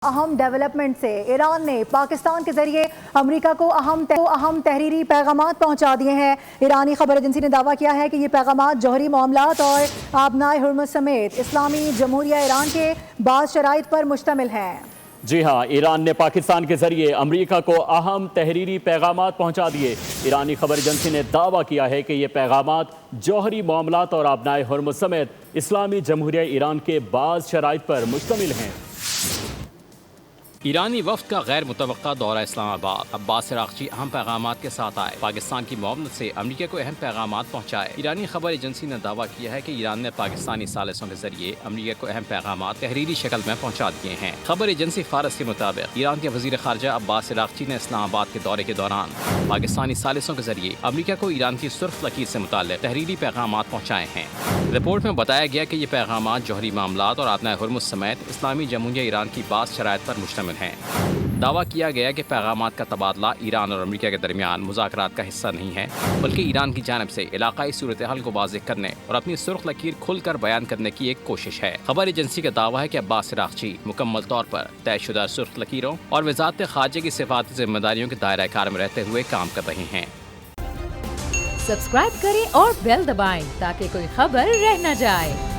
اہم ڈیولپمنٹ سے ایران نے پاکستان کے ذریعے امریکہ کو اہم تحریری پیغامات پہنچا دیے ہیں۔ ایرانی خبر ایجنسی نے دعویٰ کیا ہے کہ یہ پیغامات جوہری معاملات اور آبنائے ہرمز سمیت اسلامی جمہوریہ ایران کے بعض شرائط پر مشتمل ہیں۔ جی ہاں، ایران نے پاکستان کے ذریعے امریکہ کو اہم تحریری پیغامات پہنچا دیے۔ ایرانی خبر ایجنسی نے دعویٰ کیا ہے کہ یہ پیغامات جوہری معاملات اور آبنائے ہرمز سمیت اسلامی جمہوریہ ایران کے بعض شرائط پر مشتمل ہیں۔ ایرانی وفد کا غیر متوقع دورہ اسلام آباد۔ عباس عراقچی اہم پیغامات کے ساتھ آئے، پاکستان کی معاونت سے امریکہ کو اہم پیغامات پہنچائے۔ ایرانی خبر ایجنسی نے دعویٰ کیا ہے کہ ایران نے پاکستانی ثالثوں کے ذریعے امریکہ کو اہم پیغامات تحریری شکل میں پہنچا دیے ہیں۔ خبر ایجنسی فارس کے مطابق ایران کے وزیر خارجہ عباس عراقچی نے اسلام آباد کے دورے کے دوران پاکستانی ثالثوں کے ذریعے امریکہ کو ایران کی سرخ لکیر سے متعلق تحریری پیغامات پہنچائے ہیں۔ رپورٹ میں بتایا گیا کہ یہ پیغامات جوہری معاملات اور آبنائے ہرمز سمیت اسلامی جمہوریہ ایران کی بعض شرائط پر مشتمل ہیں۔ دعویٰ کیا گیا کہ پیغامات کا تبادلہ ایران اور امریکہ کے درمیان مذاکرات کا حصہ نہیں ہے، بلکہ ایران کی جانب سے علاقائی صورتحال کو واضح کرنے اور اپنی سرخ لکیر کھل کر بیان کرنے کی ایک کوشش ہے۔ خبر ایجنسی کا دعویٰ ہے کہ عباس عراقچی مکمل طور پر طے شدہ سرخ لکیروں اور وزارت خارجہ کی صفاتی ذمہ داریوں کے دائرہ کار میں رہتے ہوئے کام کر رہے ہیں۔ سبسکرائب کریں اور بیل دبائیں تاکہ کوئی خبر رہ نہ جائے۔